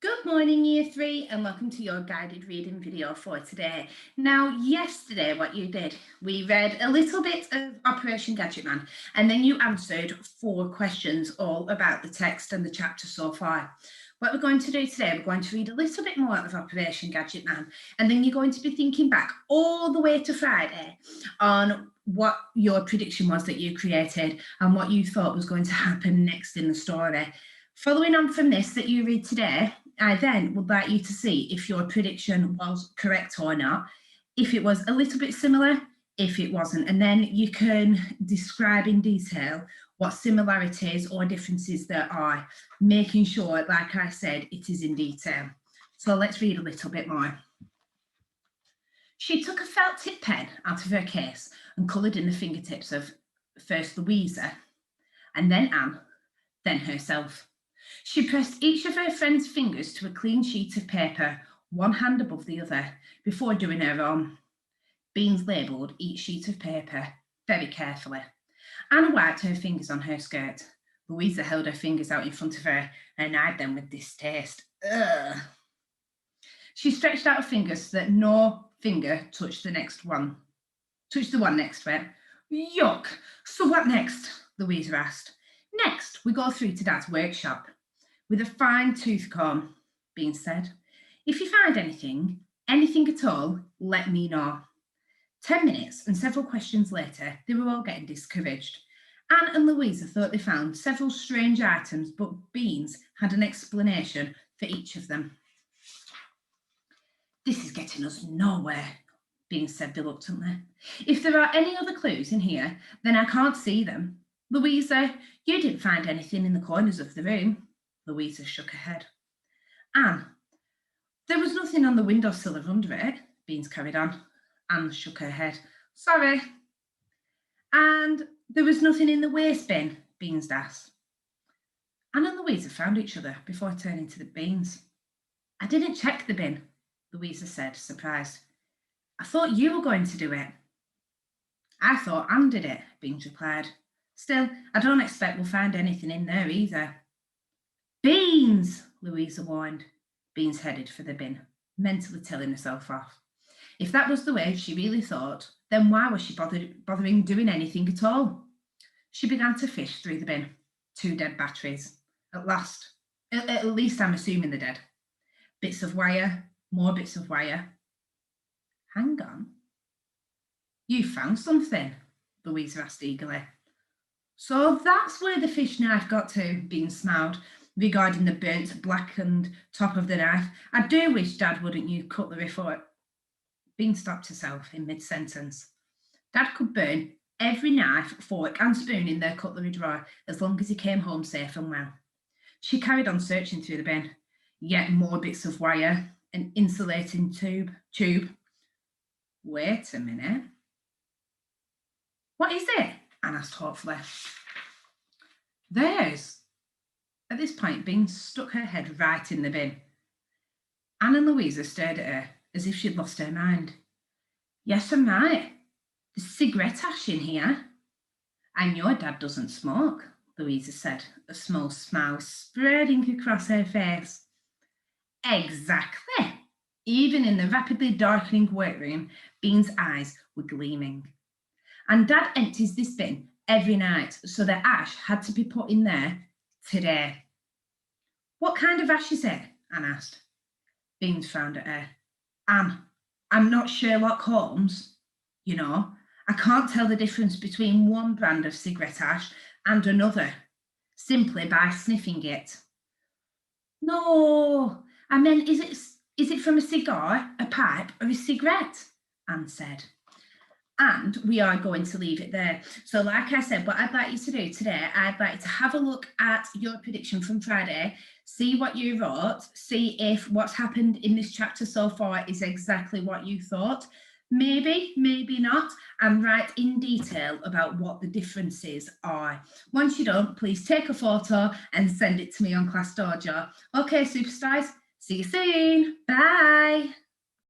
Good morning, Year 3, and welcome to your guided reading video for today. Now, yesterday, what you did, we read a little bit of Operation Gadget Man, and then you answered 4 questions all about the text and the chapter so far. What we're going to do today, we're going to read a little bit more of Operation Gadget Man, and then you're going to be thinking back all the way to Friday on what your prediction was that you created and what you thought was going to happen next in the story. Following on from this that you read today, I then would like you to see if your prediction was correct or not, if it was a little bit similar, if it wasn't, and then you can describe in detail what similarities or differences there are, making sure, like I said, it is in detail. So let's read a little bit more. She took a felt tip pen out of her case and coloured in the fingertips of first Louisa, and then Anne, then herself. She pressed each of her friend's fingers to a clean sheet of paper, one hand above the other, before doing her own. Beans labelled each sheet of paper very carefully. Anne wiped her fingers on her skirt. Louisa held her fingers out in front of her and eyed them with distaste. Ugh. She stretched out her fingers so that no finger touched the one next to it. Yuck! So what next? Louisa asked. Next, we go through to Dad's workshop. With a fine tooth comb, Beans said. If you find anything at all, let me know. 10 minutes and several questions later, they were all getting discouraged. Anne and Louisa thought they found several strange items, but Beans had an explanation for each of them. This is getting us nowhere, Beans said reluctantly. If there are any other clues in here, then I can't see them. Louisa, you didn't find anything in the corners of the room. Louisa shook her head. Anne, there was nothing on the windowsill or under it, Beans carried on. Anne shook her head. Sorry. And there was nothing in the waste bin, Beans asked. Anne and Louisa found each other before turning to the Beans. I didn't check the bin, Louisa said, surprised. I thought you were going to do it. I thought Anne did it, Beans replied. Still, I don't expect we'll find anything in there either. Beans, Louisa warned. Beans headed for the bin, mentally telling herself off. If that was the way she really thought, then why was she bothering doing anything at all? She began to fish through the bin. 2 dead batteries. At least I'm assuming they're dead. Bits of wire, more bits of wire. Hang on. You found something, Louisa asked eagerly. So that's where the fish knife got to, Beans smiled, regarding the burnt, blackened top of the knife. I do wish Dad wouldn't use cutlery for it. Bean stopped herself in mid-sentence. Dad could burn every knife, fork and spoon in their cutlery drawer as long as he came home safe and well. She carried on searching through the bin. Yet more bits of wire, an insulating tube. Wait a minute. What is it? Anne asked hopefully. Theirs. At this point, Bean stuck her head right in the bin. Anne and Louisa stared at her as if she'd lost her mind. Yes, I'm right. There's cigarette ash in here. And your dad doesn't smoke, Louisa said, a small smile spreading across her face. Exactly. Even in the rapidly darkening workroom, Bean's eyes were gleaming. And Dad empties this bin every night, so the ash had to be put in there today. What kind of ash is it? Anne asked. Beans frowned at her. Anne, I'm not Sherlock Holmes. You know, I can't tell the difference between one brand of cigarette ash and another, simply by sniffing it. No, I meant, is it from a cigar, a pipe, or a cigarette? Anne said. And we are going to leave it there. So like I said, what I'd like you to do today, I'd like to have a look at your prediction from Friday, see what you wrote, see if what's happened in this chapter so far is exactly what you thought. Maybe, maybe not, and write in detail about what the differences are. Once you're done, please take a photo and send it to me on Class Dojo. Okay, superstars, see you soon. Bye.